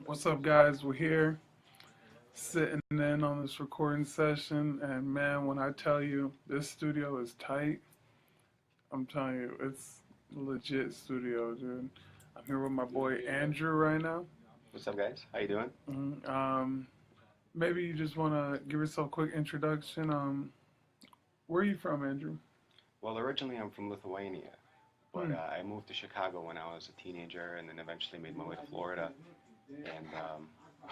What's up, guys? We're here sitting in on this recording session, and man, when I tell you this studio is tight, I'm telling you it's a legit studio, dude. I'm here with my boy Andrew right now. What's up, guys? How you doing? Maybe you just want to give yourself a quick introduction. Where are you from, Andrew? Well, originally I'm from Lithuania, but Hmm. I moved to Chicago when I was a teenager, and then eventually made my way to Florida, and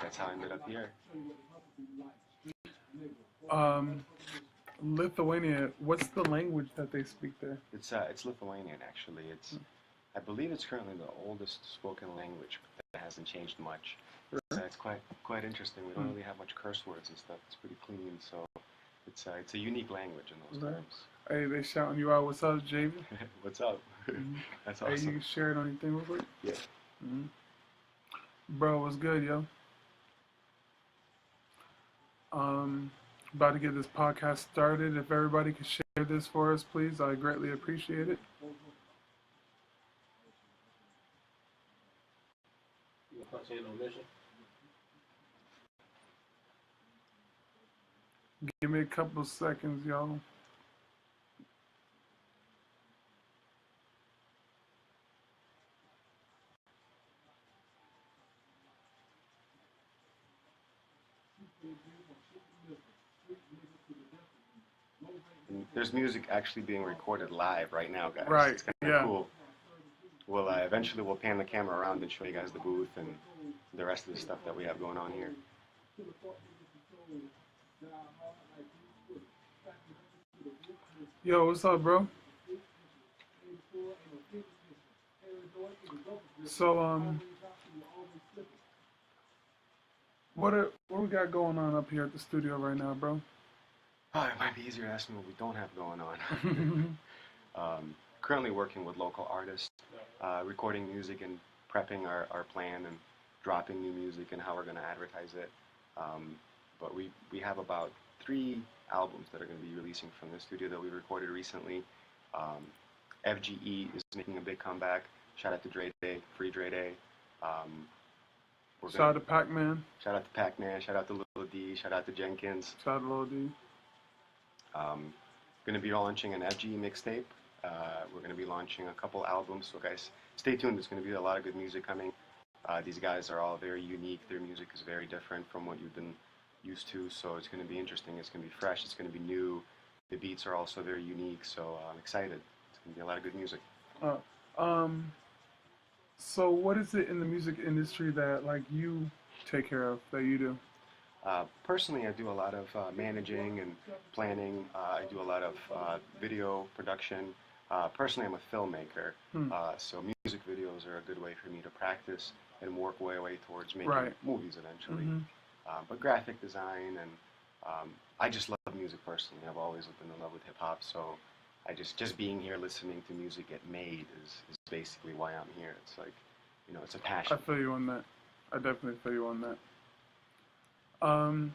that's how I ended up here. Um, Lithuania. What's the language that they speak there? It's Lithuanian actually. I believe it's currently the oldest spoken language that hasn't changed much. Sure. It's quite interesting. We don't really have much curse words and stuff. It's pretty clean, so it's a unique language in those Right. terms. Hey, they shouting you out. What's up, JV? What's up? Mhm. That's Hey, you awesome. can share it on anything real quick? Yeah. Hmm. Bro, what's good, yo? Um, About to get this podcast started. If everybody could share this for us, please, I greatly appreciate it. Give me a couple seconds, y'all. And there's music actually being recorded live right now, guys. Right, It's kind of yeah. cool. We'll eventually we'll pan the camera around and show you guys the booth and the rest of the stuff that we have going on here. Yo, what's up, bro? So, what we got going on up here at the studio right now, bro? Oh, it might be easier to ask me what we don't have going on. Currently working with local artists, recording music and prepping our plan and dropping new music and how we're going to advertise it. But we have about 3 albums that are going to be releasing from the studio that we recorded recently. Um, FGE is making a big comeback. Shout out to Dre Day, Free Dre Day. Um, we're Shout out gonna to Pac-Man. shout out to Pac-Man, shout out to Lil D, shout out to Jenkins. Shout out to Lil D. Um, going to be launching an FGE mixtape. We're going to be launching a couple albums, so guys, stay tuned. There's going to be a lot of good music coming. These guys are all very unique. Their music is very different from what you've been used to, so it's going to be interesting. It's going to be fresh. It's going to be new. The beats are also very unique, so I'm excited. It's going to be a lot of good music. Uh, um, so what is it in the music industry that like you take care of that you do? Personally, I do a lot of managing and planning. I do a lot of video production. Personally, I'm a filmmaker, Hmm. so music videos are a good way for me to practice and work way towards making Right. movies eventually. Hmm. But graphic design and I just love music personally. I've always been in love with hip hop, so I just being here listening to music get made is basically why I'm here. It's like, it's a I passion. feel you on that. I definitely feel you on that. Um,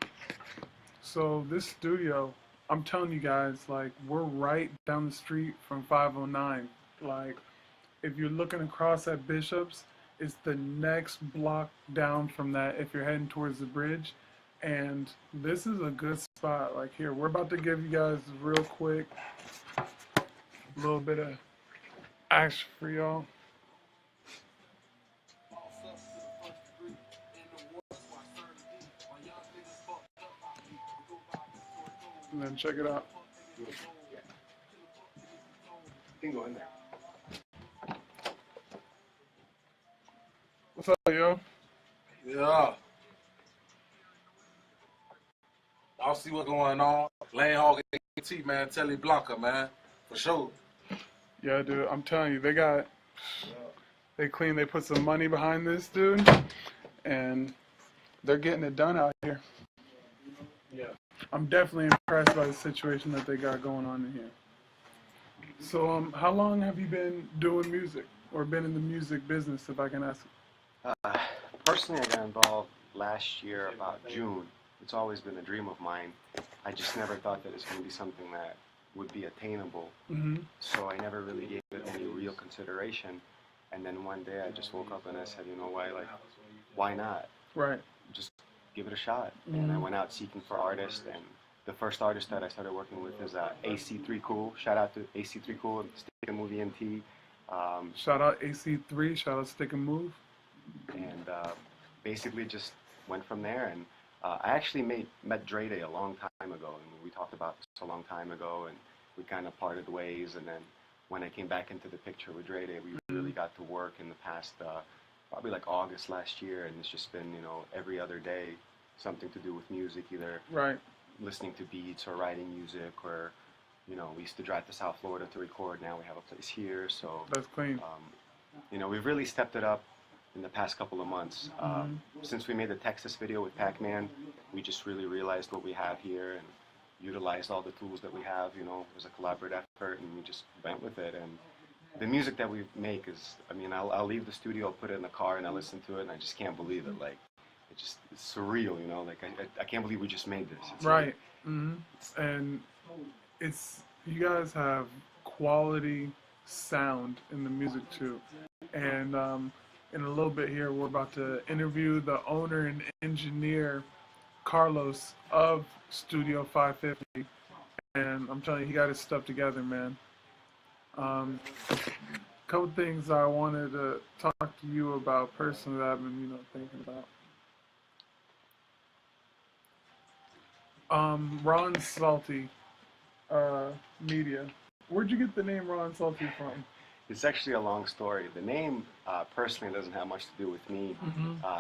so this studio, I'm telling you guys, like we're right down the street from 509. Like if you're looking across at Bishop's, it's the next block down from that if you're heading towards the bridge. And this is a good spot. Like here, we're about to give you guys real quick a little bit of action for y'all. And then check it out. Yeah. You can go in there. What's up, yo? Yeah, I'll see what's going on. Lane Hog AT, man, Telly Blonka, man, for sure. Yeah, dude, I'm telling you, they clean, they put some money behind this, dude, and they're getting it done out here. Yeah. I'm definitely impressed by the situation that they got going on in here. So, how long have you been doing music or been in the music business, if I can ask? Uh, Personally, I got involved last year about June. It's always been a dream of mine. I just never thought that it's going to be something that would be attainable. Mm-hmm. So I never really gave it any real consideration. And then one day I just woke up and I said, you know why, like, why not? Right. just give it a shot. And I went out seeking for artists, and the first artist that I started working with is AC3 Cool. Shout out to AC3 Cool, Stick and Movie NT. Shout out AC3. Shout out Stick and Move. And basically just went from there. And I actually met Dre Day a long time ago, and we talked about this a long time ago, and we kind of parted ways. And then when I came back into the picture with Dre Day, we really got to work in the past, probably like August last year, and it's just been, every other day, something to do with music, either Right. listening to beats or writing music, or we used to drive to South Florida to record. Now we have a place here, so That's clean. we've really stepped it up in the past couple of months. Since we made the Texas video with Pac-Man, we just really realized what we have here and utilized all the tools that we have. It was a collaborative effort, and we just went with it. And the music that we make is, I'll leave the studio, put it in the car, and I listen to it, and I just can't believe it. Like, it's surreal, Like, I can't believe we just made this. It's right. And you guys have quality sound in the music too. And in a little bit here, we're about to interview the owner and engineer, Carlos, of Studio 550. And I'm telling you, he got his stuff together, man. Couple things I wanted to talk to you about personally that I've been, thinking about. Ron Salty Media. Where'd you get the name Ron Salty from? It's actually a long story. The name personally doesn't have much to do with me.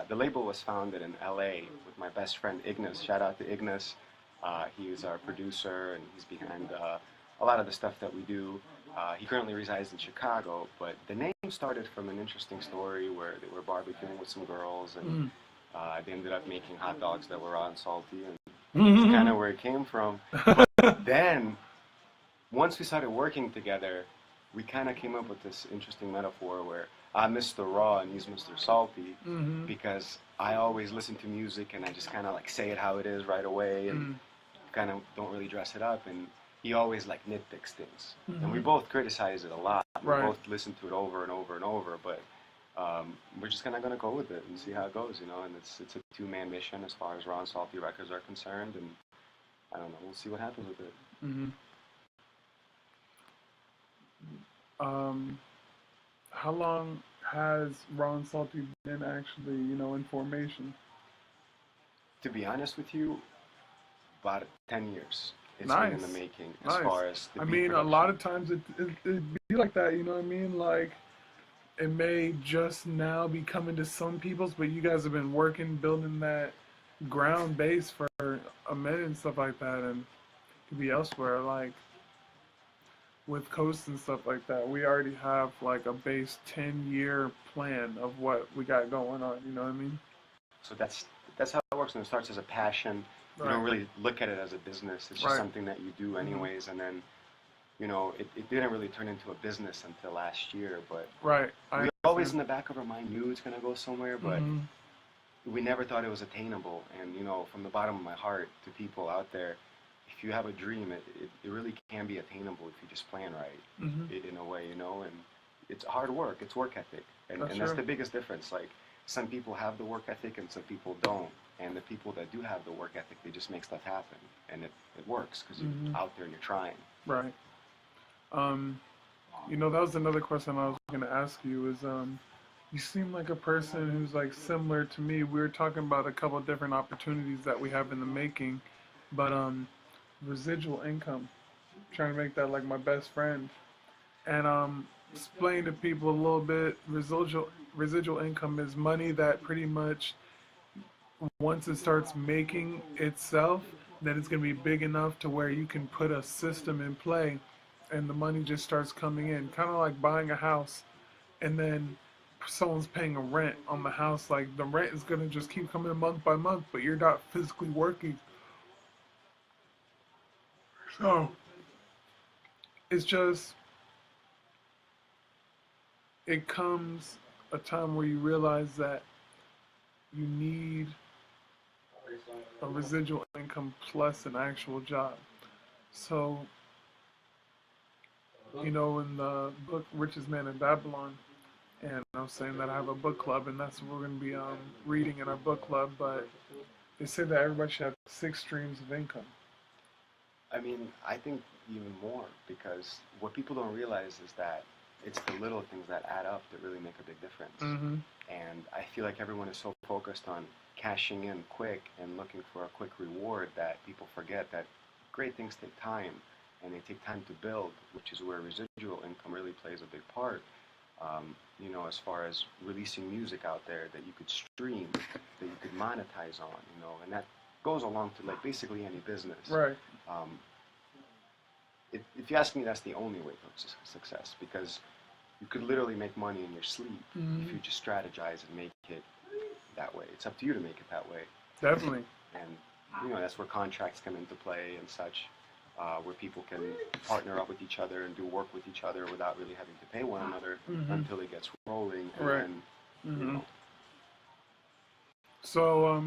The label was founded in LA with my best friend Ignis. Shout out to Ignis. He is our producer, and he's behind a lot of the stuff that we do. He currently resides in Chicago, but the name started from an interesting story where they were barbecuing with some girls, and they ended up making hot dogs that were Ron Salty, and that's kind of where it came from. But then, once we started working together, we kind of came up with this interesting metaphor where I'm Mr. Raw and he's Mr. Salty, because I always listen to music and I just kind of like say it how it is right away, and kind of don't really dress it up, and he always like nitpicks things, and we both criticize it a lot. We both listen to it over and over and over, but we're just kind of going to go with it and see how it goes, and it's a two-man mission as far as Ron Salty Records are concerned, and I don't know, we'll see what happens with it. How long has Ron Salty been actually, in formation? To be honest with you, about 10 years. It's Nice. been in the making as far as the beat a production. lot of times it be like that, Like, it may just now be coming to some people's, but you guys have been working, building that ground base for a minute and stuff like that, and it could be elsewhere, like with Coast and stuff like that. We already have like a base 10-year plan of what we got going on, you know what I mean? So that's how it works, and it starts as a passion. You don't really look at it as a business. It's just something that you do anyways, and then, it didn't really turn into a business until last year, but we always in the back of our mind knew it's going to go somewhere, but we never thought it was attainable. And, from the bottom of my heart to people out there, if you have a dream, it really can be attainable if you just plan right, in a way, and it's hard work, it's work ethic, and that's the biggest difference. Like, some people have the work ethic and some people don't, and the people that do have the work ethic, they just make stuff happen, and it works because you're out there and you're trying. Right. That was another question I was going to ask you is, you seem like a person who's like similar to me. We were talking about a couple of different opportunities that we have in the making, but residual income, trying to make that like my best friend, and explain to people a little bit. Residual income is money that pretty much, once it starts making itself, then it's going to be big enough to where you can put a system in play and the money just starts coming in, kind of like buying a house and then someone's paying a rent on the house. Like, the rent is going to just keep coming month by month, but you're not physically working. So it's just, it comes a time where you realize that you need a residual income plus an actual job. So, in the book Richest Man in Babylon, And I was saying that I have a book club, and that's what we're going to be reading in our book club. But they say that everybody should have 6 streams of income. I mean, I think even more, because what people don't realize is that it's the little things that add up that really make a big difference. Mm-hmm. And I feel like everyone is so focused on cashing in quick and looking for a quick reward that people forget that great things take time, and they take time to build, which is where residual income really plays a big part. You know, as far as releasing music out there that you could stream, that you could monetize on, you know, and that goes along to like basically any business. Right. If you ask me, that's the only way to success, because you could literally make money in your sleep if you just strategize and make it that way. It's up to you to make it that way. Definitely. And, you know, that's where contracts come into play and such, where people can partner up with each other and do work with each other without really having to pay one another until it gets rolling. And right. then, you know. So,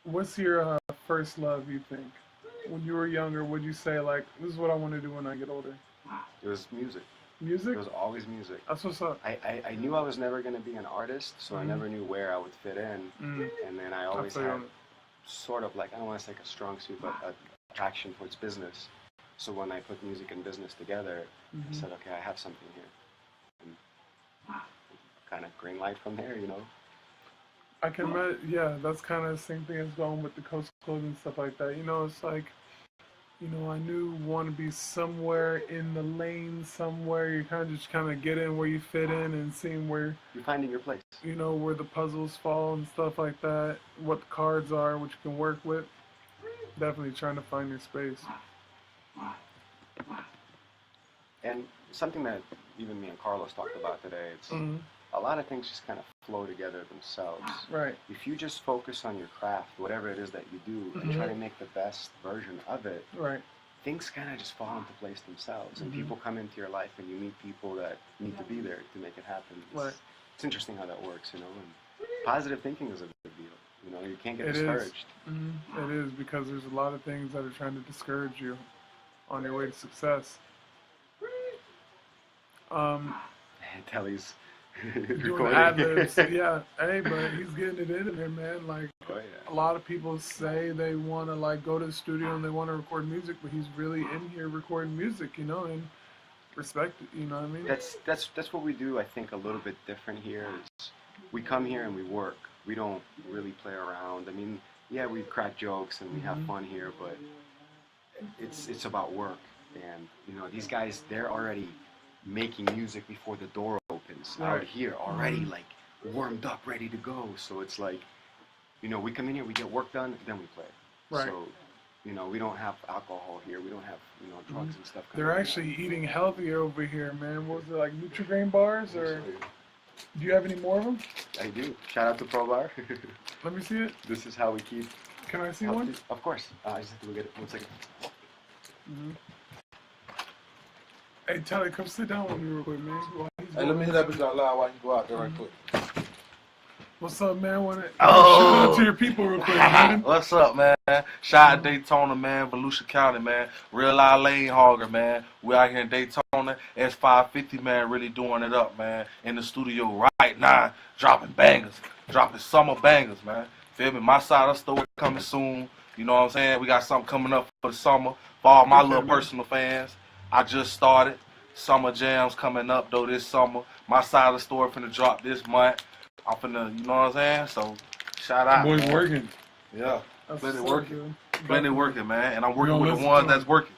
what's your first love, you think? When you were younger, would you say, like, this is what I want to do when I get older? It was music. Music? It was always music. That's what's up. I knew I was never going to be an artist, so I never knew where I would fit in. And then I always had sort of like, I don't want to say like a strong suit, but a passion towards business. So when I put music and business together, I said, okay, I have something here. And kind of green light from there, you know? I can imagine, yeah, that's kind of the same thing as going with the Coast Clothes and stuff like that. You know, it's like, you know, I knew want to be somewhere in the lane somewhere. You kind of just kind of get in where you fit in and seeing where you're finding your place. You know, where the puzzles fall and stuff like that. What the cards are, what you can work with. Definitely trying to find your space. And something that even me and Carlos talked about today, it's a lot of things just kind of flow together themselves. Right. If you just focus on your craft, whatever it is that you do, and try to make the best version of it, right, things kind of just fall into place themselves. And people come into your life, and you meet people that need to be there to make it happen. It's interesting how that works, you know. And positive thinking is a big deal. You know, you can't get discouraged. It is, because there's a lot of things that are trying to discourage you on your way to success. Telly's doing ad-libs. Yeah, hey, but he's getting it in there, man. Like, a lot of people say they want to like go to the studio and they want to record music, but he's really in here recording music, you know, and respect it, you know what I mean? That's what we do. I think a little bit different here is we come here and we work. We don't really play around. I mean, yeah, we crack jokes and we have fun here, but it's about work. And you know, these guys, they're already making music before the door opens out here, already like warmed up, ready to go. So it's like, you know, we come in here, we get work done, then we play. Right. So, you know, we don't have alcohol here. We don't have, you know, drugs and stuff. They're actually eating healthier over here, man. What was it, like Nutri-Grain bars, or do you have any more of them? I do. Shout out to Pro Bar. Let me see it. This is how we keep. Can I see one? Of course. I just have to go get it. 1 second. Hey, Telly, come sit down with me real quick, man. Hey, let me hear that bitch out loud while you go out there right quick. What's up, man? Shout out to your people real quick, man. What's up, man? Shout out Daytona, man. Volusia County, man. Real live lane hogger, man. We out here in Daytona. S550, man, really doing it up, man. In the studio right now, dropping bangers. Dropping summer bangers, man. Feel me? My side of the store coming soon. You know what I'm saying? We got something coming up for the summer. For all my little personal fans. I just started. Summer jams coming up, though, this summer. My side of the store finna drop this month. I'm finna, you know what I'm saying? So, shout out. Boy's working. Yeah. That's Plenty so working. good. Plenty working, man. And I'm working with the ones that's working.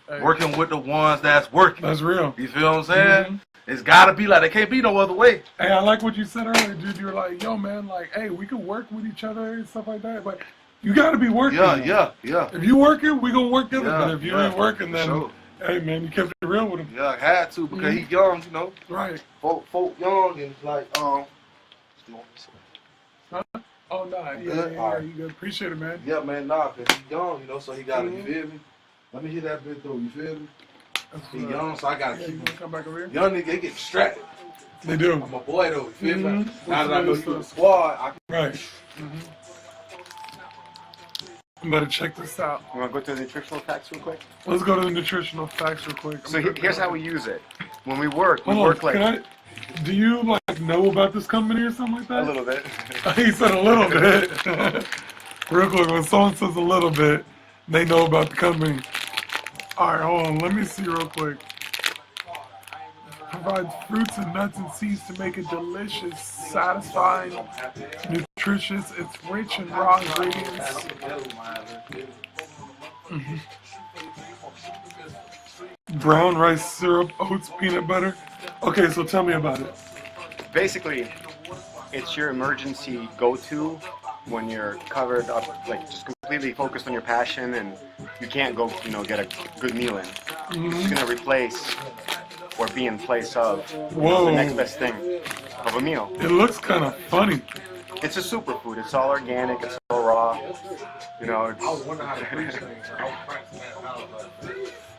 Hey. Working with the ones that's working. That's real. You feel what I'm saying? It's gotta be like, it can't be no other way. Hey, I like what you said earlier, dude. You were like, yo, man, like, hey, we can work with each other and stuff like that, but you gotta be working. Yeah. If you working, we gonna work together. Yeah, But if you ain't working, then... Sure. Hey, man, you kept it real with him. Yeah, I had to, because he young, you know. Right. Folk young and like, Huh? Oh, nah. Yeah, you good. Appreciate it, man. Yeah, man, nah, because he young, you know, so he got to, you feel me? Let me hear that bit, though, you feel me? He young, so I got to keep him. Come back over here? Young nigga, they get distracted. They do. I'm a boy, though, you feel me? Now that I know you in the squad, I can... Right. I'm about to check this out. You want to go to the nutritional facts real quick? Let's go to the nutritional facts real quick. So here's how we use it. when we work like do you like know about this company or something like that? a little bit. He said a little bit. Real quick, when someone says a little bit, they know about the company. All right, hold on. Let me see real quick. Provides fruits and nuts and seeds to make it delicious, satisfying, nutritious. It's rich in raw ingredients. Brown rice syrup, oats, peanut butter. Okay, so tell me about it. Basically, it's your emergency go-to when you're covered up, like just completely focused on your passion and you can't go, get a good meal in. It's gonna replace or be in place of the next best thing of a meal. It looks kind of funny. It's a superfood. It's all organic. It's all raw.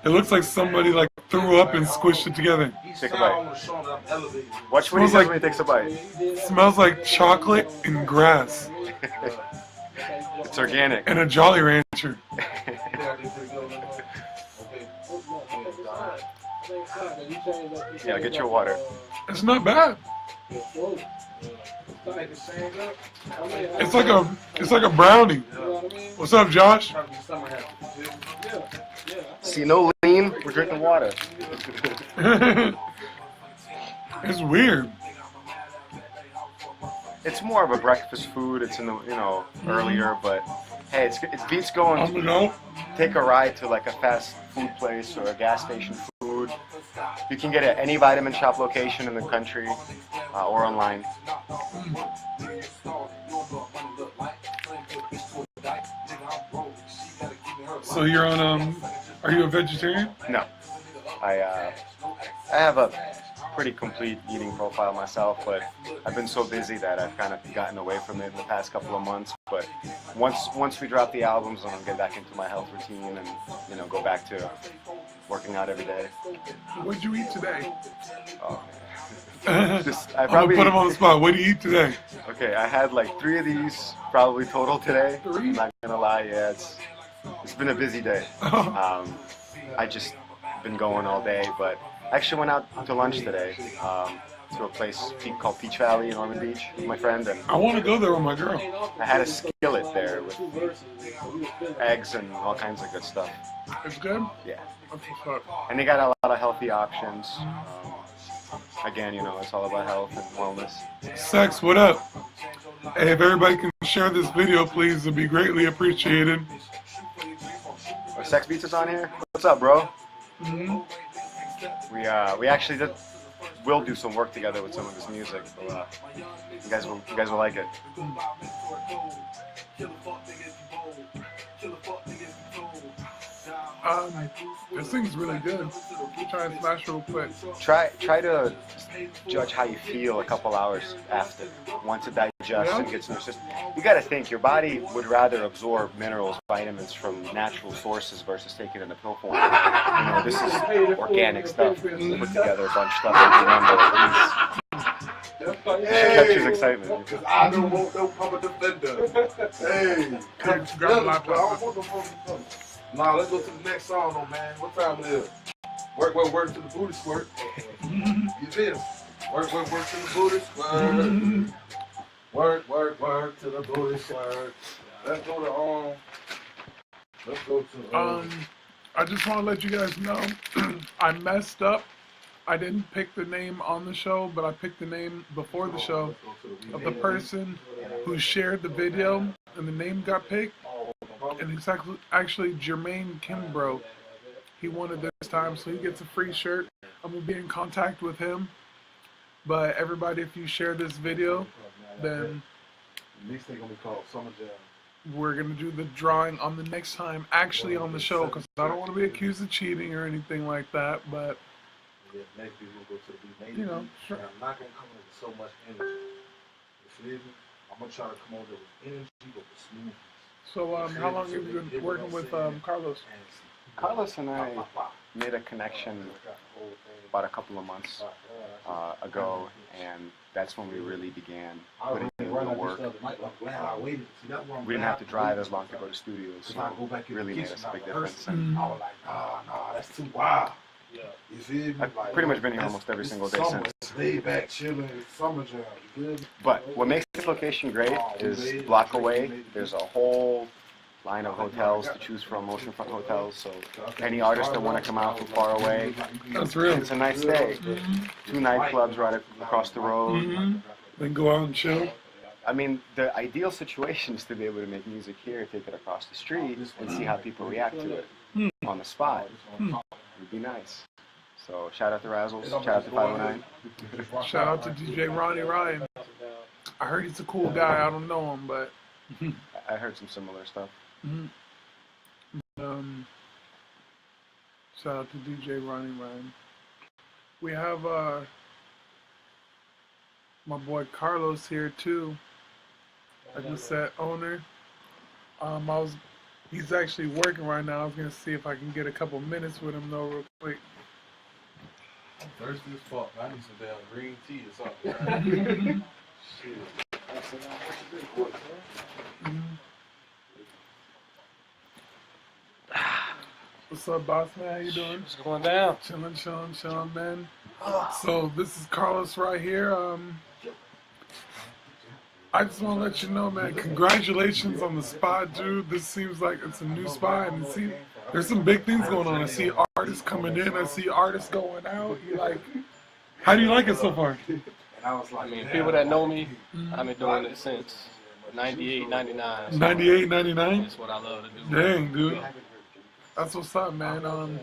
It looks like somebody like threw up and squished it together. Take a bite. Watch what he says when he takes a bite. Smells like chocolate and grass. It's organic. And a Jolly Rancher. Yeah, get your water. It's not bad. It's like a brownie. What's up, Josh? See, no lean. We're drinking water. It's weird. It's more of a breakfast food. It's in the earlier, but hey, it beats going. Take a ride to like a fast food place or a gas station food. You can get it at any vitamin shop location in the country or online. So you're on are you a vegetarian? No. I have a pretty complete eating profile myself, but I've been so busy that I've kind of gotten away from it in the past couple of months. But once we drop the albums, I'm gonna get back into my health routine and go back to working out every day. What'd you eat today? Oh man. I'm gonna put him on the spot. What did you eat today? Okay, I had like 3 of these probably total today. 3? I'm not gonna lie, yeah, it's been a busy day. I just been going all day, but I actually went out to lunch today to a place called Peach Valley in Ormond Beach with my friend, and I want to go there with my girl. I had a skillet there with eggs and all kinds of good stuff. It's good? Yeah. And they got a lot of healthy options. Again, it's all about health and wellness. Sex, what up? Hey, if everybody can share this video, please, it'd be greatly appreciated. Are Sex Beats is on here? What's up, bro? Mm-hmm. We actually will do some work together with some of his music. So, you guys will like it. This thing's really good. Try and smash real quick. Try to judge how you feel a couple hours after. Once it digests and gets in your system. You got to think your body would rather absorb minerals, vitamins from natural sources versus taking it in a pill form. This is organic stuff. Put together a bunch of stuff that captures excitement. I don't want no public defender. Hey, nah, let's go to the next song, though, man. What time it is? Work to the booty squirt. You feel? Work to the booty squirt. Work to the booty squirt. Let's go to I just want to let you guys know I messed up. I didn't pick the name on the show, but I picked the name before the show of the person who shared the video, and the name got picked. And it's actually Jermaine Kimbrough. He won it this time, so he gets a free shirt. I'm going to be in contact with him. But everybody, if you share this video, then we're going to do the drawing on the next time, actually on the show, because I don't want to be accused of cheating or anything like that, but, sure. I'm not going to come in with so much energy. I'm going to try to come over with energy, but with smoothness. So, how long have you been working with Carlos? Carlos and I made a connection about a couple of months ago, and that's when we really began putting in the work. We didn't have to drive as long to go to studios, so it really made us a big difference. And I was like, no, that's too wild. You feel me? I've Like, pretty much been here almost every single day summer, since. laid back, chilling, summer jam. You feel me? But what makes this location great is a block away, there's a whole line of hotels to choose from, oceanfront hotels. So any artists that want to come out from far away, That's real. it's a nice day. 2 nightclubs right across the road. Then go out and chill. I mean, the ideal situation is to be able to make music here, take it across the street, and see how people react to it on the spot. It'd be nice. So shout out to Razzles, shout out to 509. Shout out to DJ Ronnie Ryan. I heard he's a cool guy. I don't know him, but I heard some similar stuff. Shout out to DJ Ronnie Ryan. We have my boy Carlos here too. Like we said, owner. He's actually working right now. I was gonna see if I can get a couple minutes with him though, real quick. I'm thirsty as fuck. I need some damn green tea or something. Shit. What's up, boss man? How you doing? What's going down? Chilling, man. So this is Carlos right here. I just want to let you know, man, congratulations on the spot, dude. This seems like it's a new spot, and there's some big things going on. I see artists coming in. I see artists going out. How do you like it so far? I mean, people that know me, I've been doing it since 98, 99. So 98, 99? That's what I love to do. Dang, dude. That's what's up, man.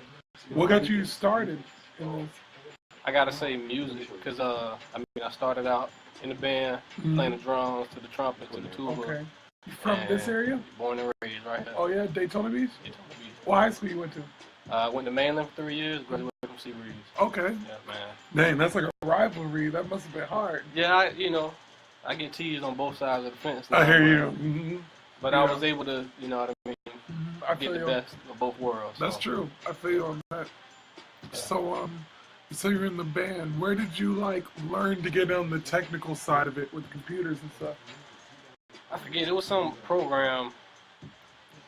What got you started in this? I gotta say music, because I started out in the band, playing the drums, to the trumpet, to the tuba. Okay. You from this area? Born and raised right here. Oh yeah, Daytona Beach? Daytona Beach. What high school you went to? I went to Mainland for 3 years, graduated from Sea Breeze. Okay. Yeah, man. Dang, that's like a rivalry. That must have been hard. Yeah, I get teased on both sides of the fence. I hear you. But I was able to, you know what I mean, I get feel the best of both worlds. That's true. I feel you on that. So, so you're in the band. Where did you learn to get on the technical side of it with computers and stuff? I forget. It was some program.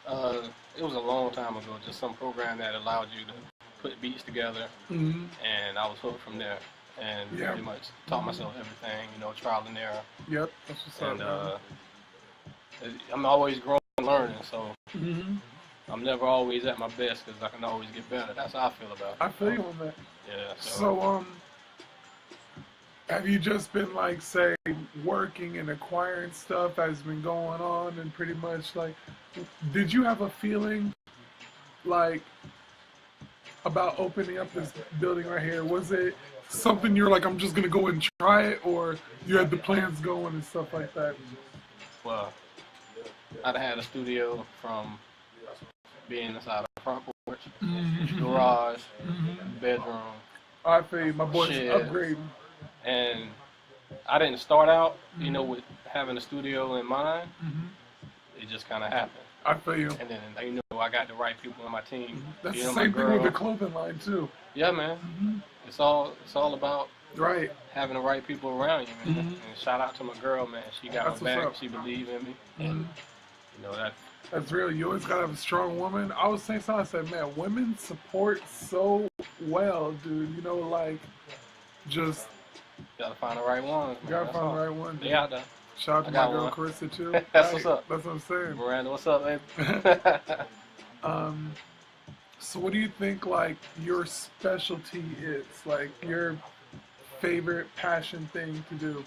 It was a long time ago. Just some program that allowed you to put beats together, and I was hooked from there. And pretty much taught myself everything. Trial and error. Yep, that's what's up. And I'm always growing and learning. So I'm never always at my best because I can always get better. That's how I feel about it. I feel you on that. Yeah. So, have you just been say working and acquiring stuff that's been going on, and pretty much did you have a feeling about opening up this building right here? Was it something you're I'm just gonna go and try it, or you had the plans going and stuff like that? Well, I'd had a studio from being inside the front porch, garage, bedroom. I feel you. My boy's shed. upgrading. And I didn't start out, with having a studio in mind. It just kind of happened. I feel you. And then, I got the right people on my team. That's the same thing with the clothing line too. Yeah, man. It's all about having the right people around you, man. And shout out to my girl, man. She got my back. She believed in me. And that's real. You always gotta have a strong woman. I was saying something. I said, man, women support so well, dude. Just gotta find the right one. Gotta find the right one. They out there. Shout out to my girl Carissa too. That's what's up. That's what I'm saying. Miranda, what's up, baby? So what do you think your specialty is? Your favorite passion thing to do?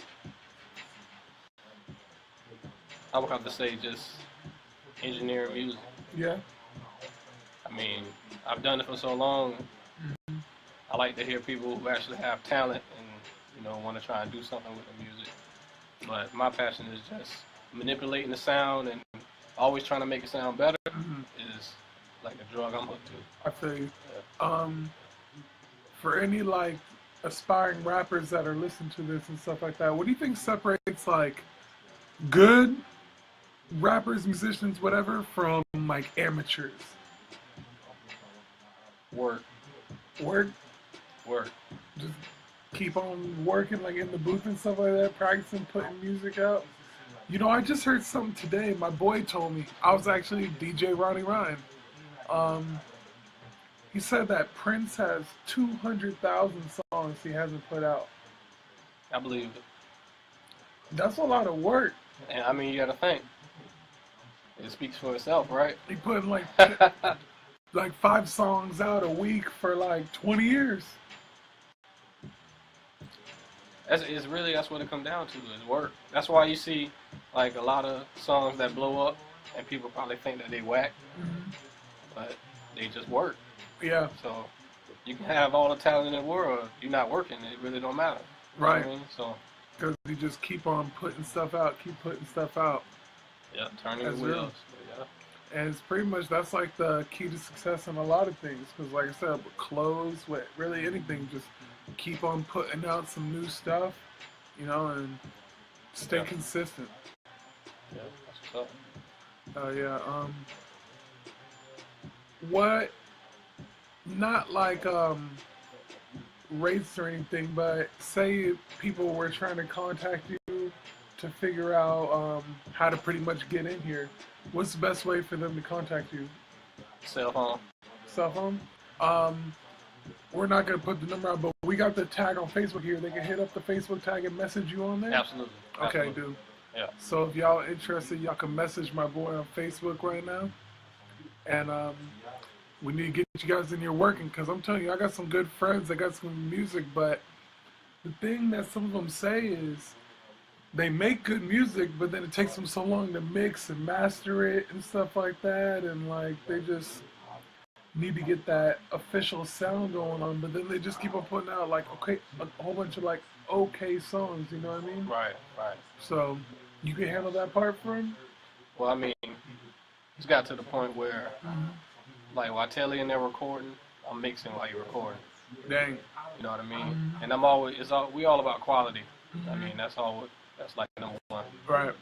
I would have to say just engineering music. Yeah. I mean, I've done it for so long. I like to hear people who actually have talent and, want to try and do something with the music. But my passion is just manipulating the sound and always trying to make it sound better is like a drug I'm hooked to. I feel you. Yeah. For any aspiring rappers that are listening to this and stuff like that, what do you think separates good rappers, musicians, whatever, from amateurs? Work. Just keep on working in the booth and stuff like that, practicing, putting music out. I just heard something today. My boy told me. I was actually DJ Ronnie Ryan. He said that Prince has 200,000 songs he hasn't put out. I believe it. That's a lot of work. And I mean, you got to think. It speaks for itself, right? He put like 5 songs out a week for like 20 years. That's what it comes down to, is work. That's why you see like a lot of songs that blow up and people probably think that they whack, but they just work. Yeah. So you can have all the talent in the world. If you're not working, it really don't matter. You Right. know what I mean? So Because you just keep on putting stuff out, keep putting stuff out. yeah, turning the That's wheels. real. Yeah. And it's pretty much, that's like the key to success in a lot of things. Because like I said, with clothes, with really anything, just keep on putting out some new stuff, you know, and stay consistent. Yeah, that's what's up. Yeah. What? Not like rates or anything, but say people were trying to contact you to figure out how to pretty much get in here. What's the best way for them to contact you? Cell phone. Cell phone? We're not going to put the number out, but we got the tag on Facebook here. They can hit up the Facebook tag and message you on there? Absolutely. Okay, dude. Yeah. So if y'all interested, y'all can message my boy on Facebook right now. And we need to get you guys in here working, because I'm telling you, I got some good friends that got some music, but the thing that some of them say is they make good music, but then it takes them so long to mix and master it and stuff like that, and like they just need to get that official sound going on, but then they just keep on putting out like a whole bunch of like okay songs, you know what I mean? Right. So you can handle that part for him? Well, I mean, it's got to the point where, like, while Telly and they're recording, I'm mixing while you're recording. Dang. You know what I mean? And we all about quality. I mean, that's like number one. Right.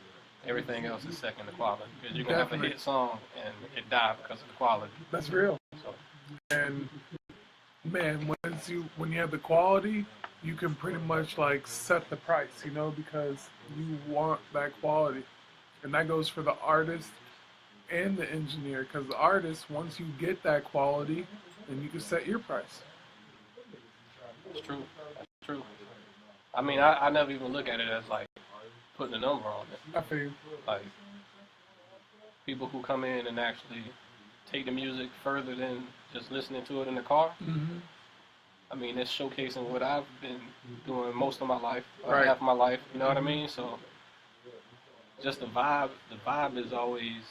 Everything else is second to quality. Because you can have a Definitely. hit song and it die because of the quality. That's real. So, And man, when you have the quality, you can pretty much like set the price, you know, because you want that quality. And that goes for the artist and the engineer, because the artist, once you get that quality, then you can set your price. it's true. That's true. I mean, I never even look at it as like putting a number on it. I feel you. Like, people who come in and actually take the music further than just listening to it in the car. Mm-hmm. I mean, it's showcasing what I've been doing most of my life, Right. half of my life. You know what I mean? So, just the vibe. The vibe is always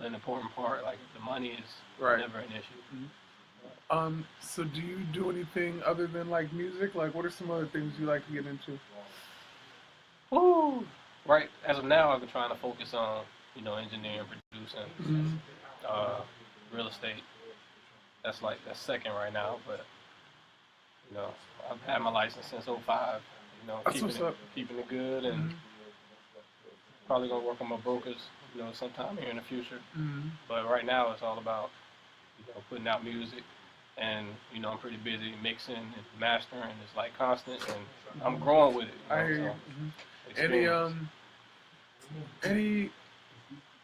an important part. Like, the money is Right. never an issue. So do you do anything other than like music? Like, what are some other things you like to get into? Woo! Right. As of now, I've been trying to focus on, engineering, producing, real estate. That's second right now, but I've had my license since '05. That's what's up. Keeping it good, and probably gonna work on my brokers, sometime here in the future. Mm-hmm. But right now, it's all about putting out music, and I'm pretty busy mixing and mastering. It's like constant, and I'm growing with it. I hear you.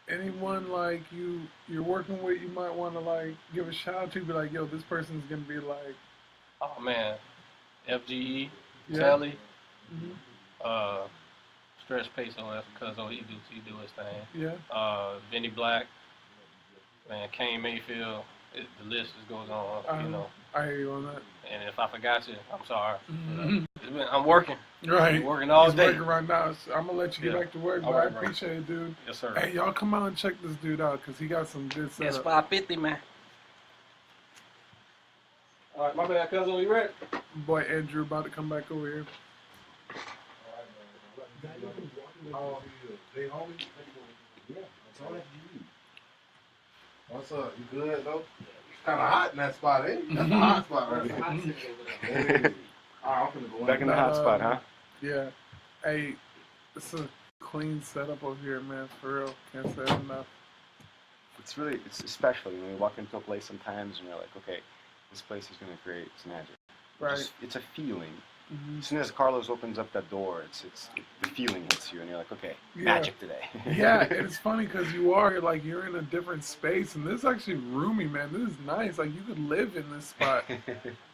Anyone like you're working with, you might want to like give a shout out to, be like, yo, this person's gonna be like, Oh man, FGE, Yeah. Telly, mm-hmm. Stretch Peso, that's because he do his thing. Yeah. Vinny Black, man, Kane Mayfield. The list just goes on, I hear you on that. And if I forgot you, I'm sorry. Mm-hmm. I'm working. Right. I'm working all He's day. working right now. So I'm gonna let you get Yeah. back to work, All but I right, bro. appreciate it, dude. Yes, sir. Hey, y'all, come out and check this dude out, cause he got some good setup. S550, man. All right, my bad, cousin. You ready? Boy Andrew about to come back over here. What's up? You good though? It's kind of hot in that spot, eh? That's a hot spot right there. Hey. All right, I'm finna go Back in the hot spot, huh? Yeah. Hey, it's a clean setup over here, man. For real, can't say it enough. It's special. You walk into a place sometimes and you're like, okay, this place is gonna create its magic. Right. It's a feeling. As soon as Carlos opens up that door, the feeling hits you, and you're like, okay, Yeah. magic today. Yeah, and it's funny because you're in a different space, and this is actually roomy, man. This is nice. Like, you could live in this spot.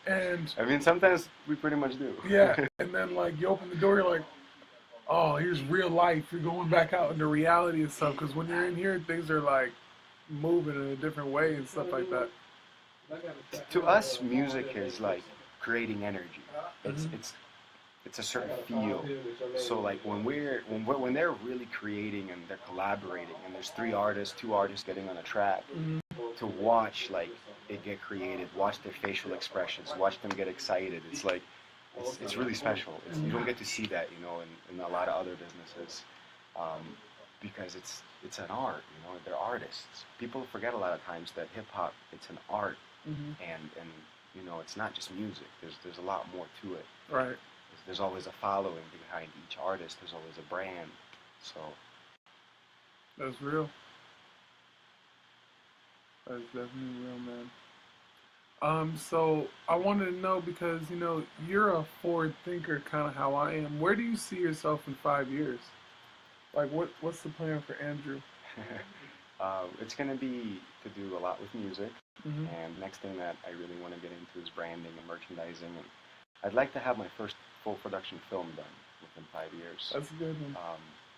And I mean, sometimes we pretty much do. yeah, and then like you open the door, you're like, oh, here's real life. You're going back out into reality and stuff. Because when you're in here, things are like moving in a different way and stuff like that. To us, music is like creating energy. It's a certain feel. So like when they're really creating and they're collaborating, and there's two artists getting on a track, to watch like it get created, watch their facial expressions, watch them get excited. It's like it's really special. You don't get to see that, in a lot of other businesses, because it's an art. They're artists. People forget a lot of times that hip hop, it's an art, and it's not just music. There's a lot more to it. Right. There's always a following behind each artist. There's always a brand. So that's real. That's definitely real, man. So I wanted to know, because you're a forward thinker, kind of how I am. Where do you see yourself in 5 years? Like, what's the plan for Andrew? It's going to be to do a lot with music, Mm-hmm. and next thing that I really want to get into is branding and merchandising, and I'd like to have my first full production film done within 5 years. That's a good one.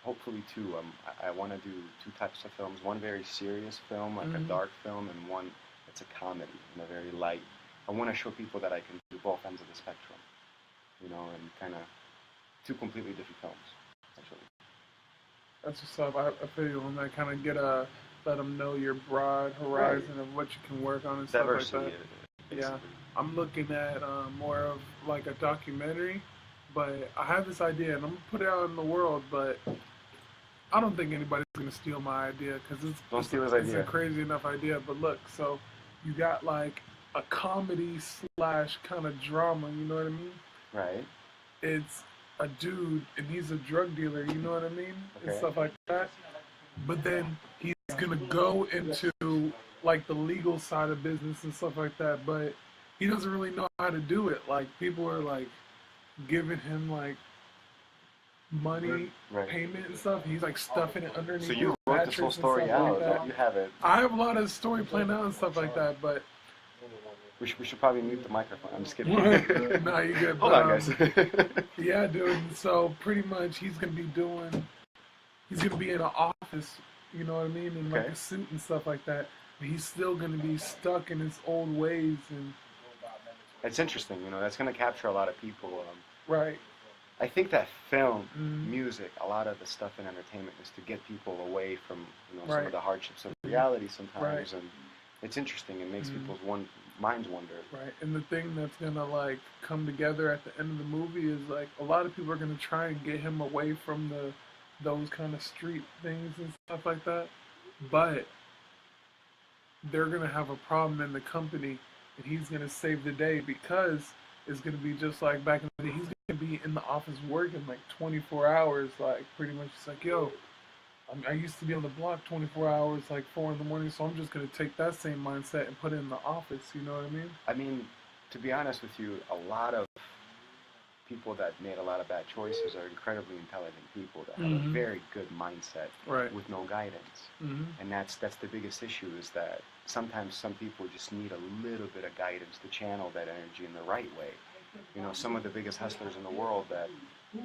Hopefully two. I want to do two types of films. One very serious film, like a dark film, and one that's a comedy and a very light. I want to show people that I can do both ends of the spectrum, and kind of two completely different films, essentially. That's what's up. I feel you on that. Kind of let them know your broad horizon of what you can work on and Diversity, stuff like that. Yeah, I'm looking at more of like a documentary, but I have this idea and I'm gonna put it out in the world, but I don't think anybody's gonna steal my idea, because it's a crazy enough idea. But look, so you got like a comedy / kind of drama, you know what I mean? Right. It's a dude and he's a drug dealer, you know what I mean? And stuff like that. But then he's gonna go into like the legal side of business and stuff like that, but he doesn't really know how to do it. Like, people are like giving him like money payment and stuff. He's like stuffing it underneath. So you wrote this whole story out. Like you have it. I have a lot of story planned out and stuff like that, but we should probably mute the microphone. I'm just kidding. No, you're good. Hold on, guys. Yeah, dude. So pretty much he's gonna be in an office, you know what I mean, in like a suit and stuff like that. But he's still gonna be stuck in his old ways, and it's interesting. That's gonna capture a lot of people. Right. I think that film, music, a lot of the stuff in entertainment is to get people away from some of the hardships of reality sometimes, and it's interesting. It makes people's minds wonder. Right, and the thing that's gonna like come together at the end of the movie is like a lot of people are gonna try and get him away from those kind of street things and stuff like that, but they're gonna have a problem in the company, and he's gonna save the day, because it's gonna be just like back in the day. He's gonna be in the office working like 24 hours, like pretty much. It's like, yo, I used to be on the block 24 hours, like 4 in the morning, so I'm just going to take that same mindset and put it in the office, you know what I mean? I mean, to be honest with you, a lot of people that made a lot of bad choices are incredibly intelligent people that have a very good mindset with no guidance. And that's the biggest issue, is that sometimes some people just need a little bit of guidance to channel that energy in the right way. Some of the biggest hustlers in the world that, were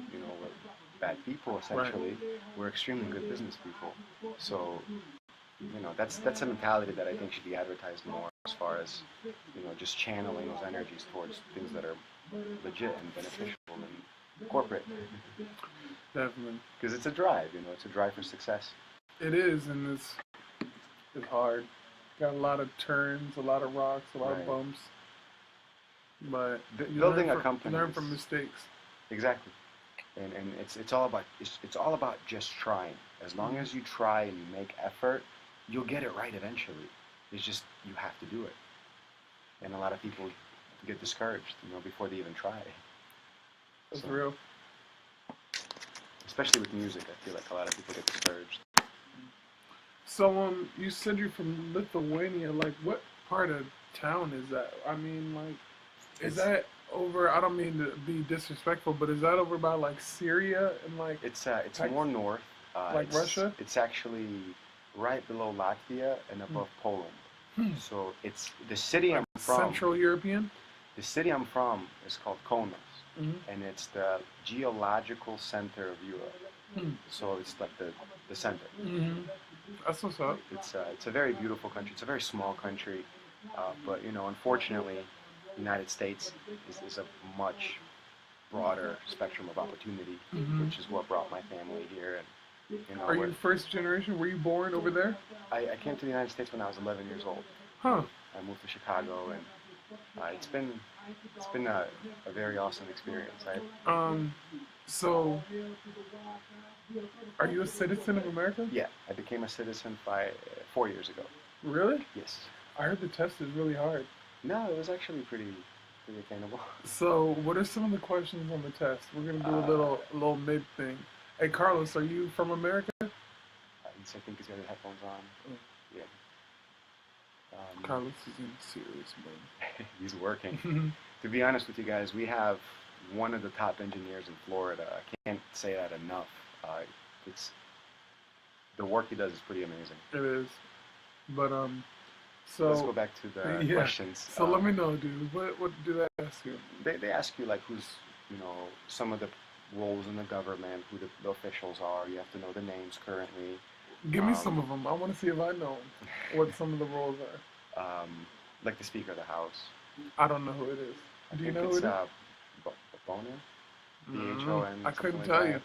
bad people, essentially, were extremely good business people. So, that's a mentality that I think should be advertised more, as far as, just channeling those energies towards things that are legit and beneficial and corporate. Definitely. Because it's a drive, it's a drive for success. It is, and it's hard. Got a lot of turns, a lot of rocks, a lot of bumps. But building a company, you learn from mistakes. Exactly. And it's all about just trying. As long as you try and you make effort, you'll get it right eventually. It's just, you have to do it. And a lot of people get discouraged, before they even try. That's real. Especially with music, I feel like a lot of people get discouraged. So, you said you're from Lithuania. Like, what part of town is that? I mean, like, is that over? I don't mean to be disrespectful, but is that over by like Syria and like It's more north. like Russia? It's actually right below Latvia and above Poland. Hmm. So it's the city Like I'm from. Central European? The city I'm from is called Kaunas, Hmm. and it's the geological center of Europe. Hmm. So it's like the center. Hmm. That's what's up. It's a very beautiful country. It's a very small country, but unfortunately, the United States is a much broader spectrum of opportunity, Mhm. which is what brought my family here. And Are you first generation? Were you born over there? I came to the United States when I was 11 years old. Huh. I moved to Chicago, and it's been a very awesome experience. So are you a citizen of America? Yeah, I became a citizen 4 years ago. Really? Yes. I heard the test is really hard. No, it was actually pretty attainable. So, what are some of the questions on the test? We're gonna do a little mid thing. Hey, Carlos, are you from America? I think he's got his headphones on. Mm. Yeah. Carlos is in serious mode. He's working. To be honest with you guys, we have one of the top engineers in Florida. I can't say that enough. It's the work he does is pretty amazing. It is, but so let's go back to the questions. So let me know, dude. What do they ask you? They ask you like who's some of the roles in the government, who the officials are. You have to know the names currently. Give me some of them. I want to see if I know what some of the roles are. Like the Speaker of the House. I don't know who it is. Do you know who it is? Bonner? B-H-O-N. I couldn't tell you.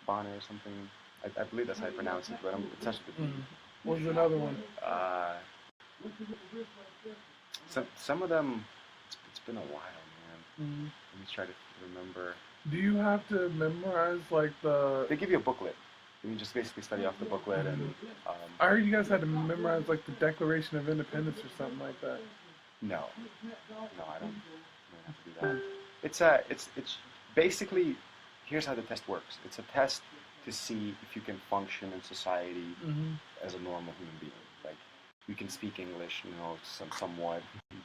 Bonner or something. I believe that's how I pronounce it, but I'm obsessed with it. What's another one? Some of them, it's been a while, man. Let me try to remember. Do you have to memorize like the... They give you a booklet. You just basically study off the booklet and... I heard you guys had to memorize like the Declaration of Independence or something like that. No, I don't have to do that. It's basically, here's how the test works. It's a test to see if you can function in society as a normal human being. Like, you can speak English, somewhat.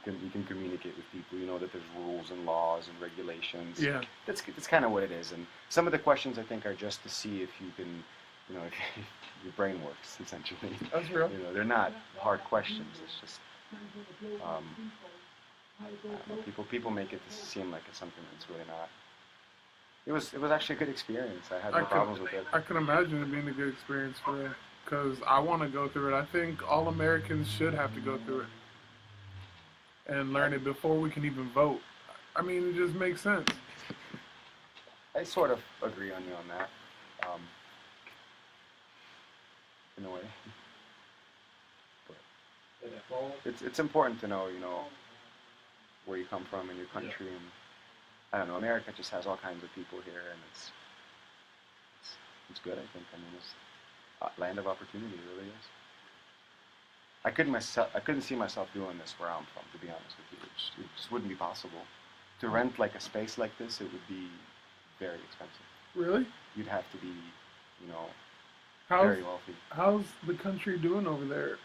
You can communicate with people. You know that there's rules and laws and regulations. Yeah. That's kind of what it is. And some of the questions I think are just to see if you can, if your brain works, essentially. That's real. They're not hard questions. It's just, people make it seem like it's something that's really not. It was actually a good experience. I had no problems with it. I can imagine it being a good experience for you, because I want to go through it. I think all Americans should have to go through it and learn it before we can even vote. I mean, it just makes sense. I sort of agree on you on that, in a way. But it's important to know, where you come from in your country, and I don't know. America just has all kinds of people here, and it's good. I think. I mean, it's a land of opportunity. It really is. I couldn't see myself doing this where I'm from. To be honest with you, it just wouldn't be possible. To rent like a space like this, it would be very expensive. Really? You'd have to be, how's, very wealthy. How's the country doing over there?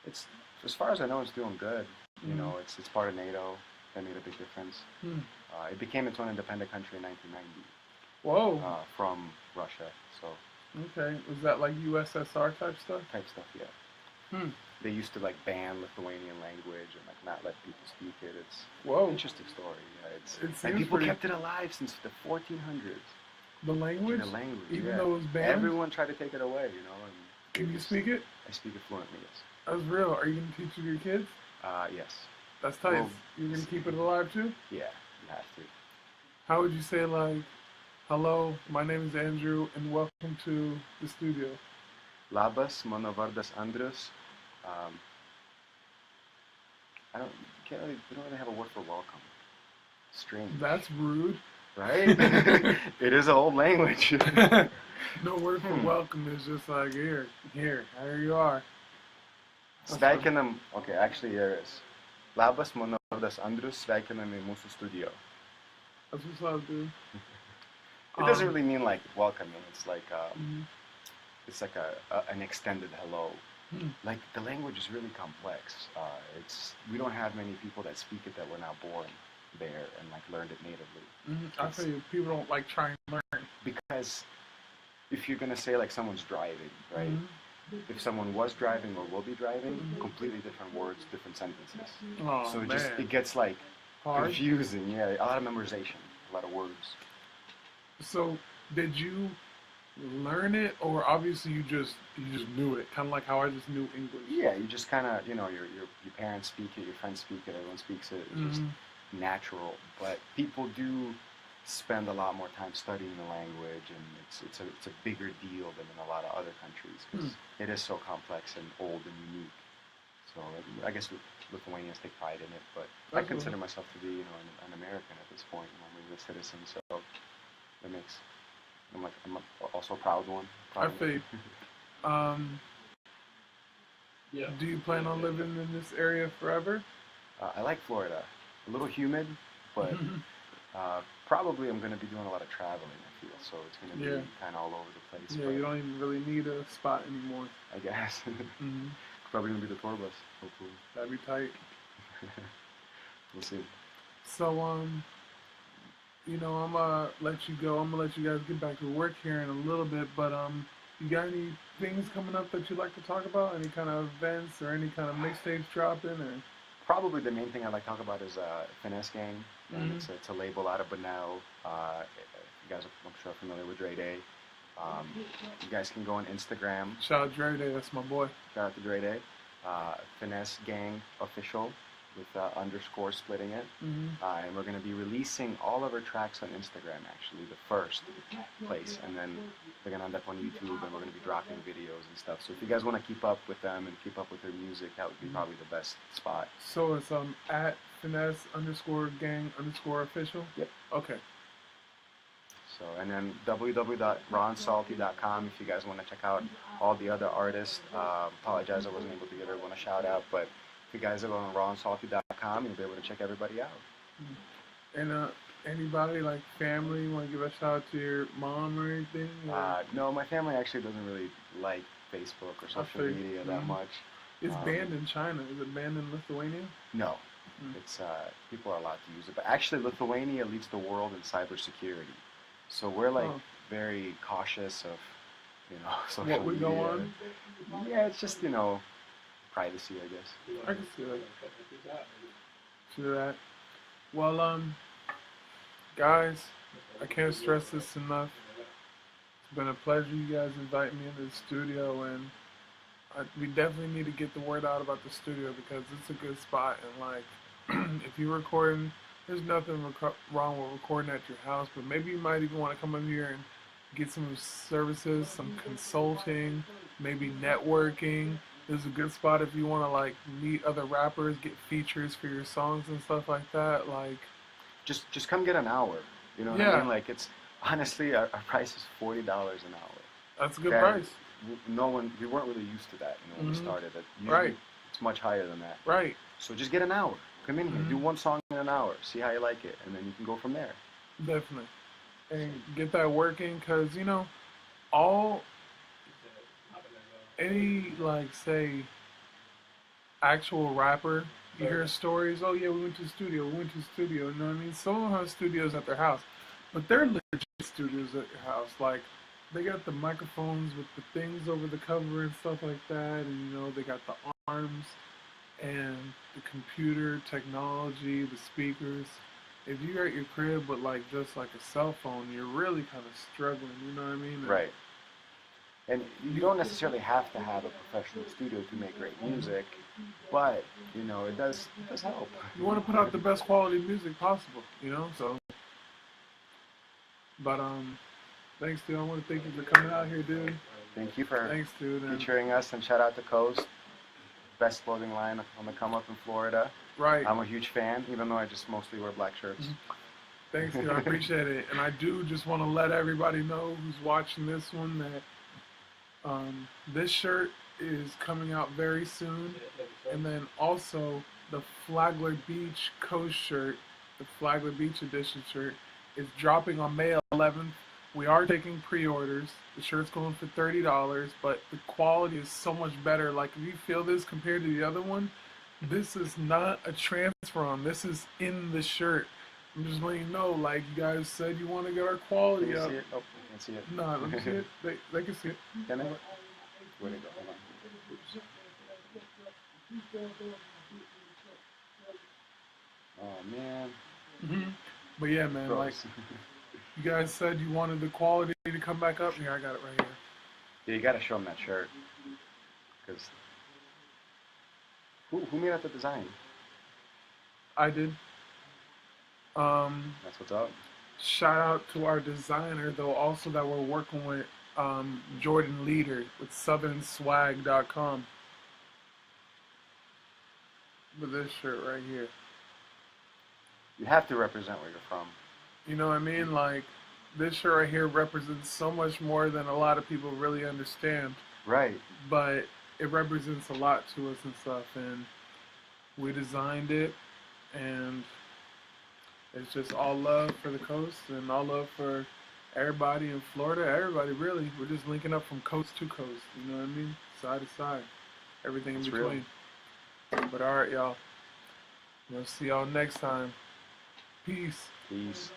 It's, as far as I know, it's doing good. It's part of NATO. That made a big difference. It became its own independent country in 1990. Whoa. From Russia. So. Okay. Was that like USSR type stuff? Type stuff, yeah. They used to ban Lithuanian language and not let people speak it. It's an interesting story. Yeah, and people kept it alive since the 1400s. The language? The language, even though it was banned? Everyone tried to take it away, And can you speak it? I speak it fluently, yes. That's real. Are you going to teach it to your kids? Yes. That's tight. Well, you're going to keep it alive too? Yeah, you have to. How would you say hello, my name is Andrew, and welcome to the studio? Labas, mano vardas Andrius. We don't really have a word for welcome. Strange. That's rude. Right? It is an old language. No word for welcome. It's just like, here you are. Sveikinam. Okay, actually there is. Labas, mano vardas Andrius, sveikinam į mūsų studio. That's what's up, dude. It doesn't really mean welcoming. It's it's like an extended hello. Like the language is really complex. We don't have many people that speak it that were not born there and like learned it natively. I feel you. People don't like try and learn. Because if you're gonna say like someone's driving, right? If someone was driving or will be driving, completely different words, different sentences. Oh, So man. it gets like Hard. confusing. Yeah, a lot of memorization, a lot of words. So did you learn it, or obviously you just knew it, kind of like how I just knew English? Yeah, you just kind of, your parents speak it, your friends speak it, everyone speaks it. It's just natural. But people do spend a lot more time studying the language, and it's a bigger deal than in a lot of other countries because it is so complex and old and unique. So I guess Lithuanians take pride in it, but I consider myself to be, an American at this point. I'm a U.S. citizen, so that makes I'm also a proud one. I feel. Do you plan on living in this area forever? I like Florida. A little humid, but probably I'm going to be doing a lot of traveling, I feel. So it's going to be kind of all over the place. Yeah, you don't even really need a spot anymore. I guess. Probably going to be the tour bus, hopefully. That'd be tight. We'll see. So, I'm going to let you go. I'm going to let you guys get back to work here in a little bit. But you got any things coming up that you'd like to talk about? Any kind of events or any kind of mixtapes dropping? Or probably the main thing I'd like to talk about is Finesse Gang. And it's a label out of Bunnell. You guys are, I'm sure, familiar with Dre Day. You guys can go on Instagram. Shout out Dre Day, that's my boy. Shout out to Dre Day. Finesse Gang Official with underscore splitting it. And we're going to be releasing all of our tracks on Instagram, actually, the first place. And then they're going to end up on YouTube, and we're going to be dropping videos and stuff. So if you guys want to keep up with them and keep up with their music, that would be probably the best spot. So it's at Finesse underscore gang underscore official? Yep. Okay. So, and then www.ronsalty.com if you guys want to check out all the other artists. Apologize I wasn't able to give everyone a shout out, but if you guys are on ronsalty.com, you'll be able to check everybody out. And anybody, like family, you want to give a shout out to your mom or anything? No, my family actually doesn't really like Facebook or social media that much. It's banned in China. Is it banned in Lithuania? No. It's people are allowed to use it. But actually, Lithuania leads the world in cybersecurity. So we're like very cautious of, social media. What we go on? Yeah, it's just, privacy, I guess. I can see that. See that. Well, guys, I can't stress this enough. It's been a pleasure you guys inviting me into the studio, and we definitely need to get the word out about the studio because it's a good spot, and if you're recording, there's nothing wrong with recording at your house, but maybe you might even want to come in here and get some services, some consulting, maybe networking. This is a good spot if you want to meet other rappers, get features for your songs and stuff like that. Just come get an hour. You know what I mean? It's honestly our price is $40 an hour. That's a good price. We weren't really used to that when we started. It's much higher than that. Right. So just get an hour. Come in here, do one song in an hour, see how you like it, and then you can go from there. Definitely. And get that working, because, say, actual rapper, you hear stories, oh yeah, we went to the studio, you know what I mean? Some of them have studios at their house, but they're legit studios at your house. They got the microphones with the things over the cover and stuff like that, and, they got the arms and the computer technology, the speakers. If you're at your crib with just a cell phone, you're really kind of struggling, you know what I mean? Right. And you don't necessarily have to have a professional studio to make great music, but it does help. You want to put out the best quality music possible, so. But thanks, dude. I want to thank you for coming out here, dude. Thank you for dude, featuring us, and shout out to Coast. Best clothing line on the come up in Florida. Right. I'm a huge fan, even though I just mostly wear black shirts. Thanks, dude. I appreciate it. And I do just want to let everybody know who's watching this one that this shirt is coming out very soon. And then also the Flagler Beach Coast shirt, the Flagler Beach edition shirt, is dropping on May 11th. We are taking pre-orders. The shirt's going for $30, but the quality is so much better. If you feel this compared to the other one, this is not a transfer on. This is in the shirt. I'm just letting you know, like you guys said you want to get our quality Can you up. see it? Oh, I can't see it. No, let me see it. They can see it. Can they? Where'd it go? Hold on. Oh man. But yeah, man, Froze. like you guys said you wanted the quality to come back up. Here, I got it right here. Yeah, you gotta show them that shirt. Cause who made up the design? I did. That's what's up. Shout out to our designer though, also that we're working with Jordan Leader with southernswag.com. With this shirt right here. You have to represent where you're from. You know what I mean? Like, this shirt right here represents so much more than a lot of people really understand. Right. But it represents a lot to us and stuff. And we designed it. And it's just all love for the coast and all love for everybody in Florida. Everybody, really. We're just linking up from coast to coast. You know what I mean? Side to side. Everything That's in between. But all right, y'all. We'll see y'all next time. Peace. Peace.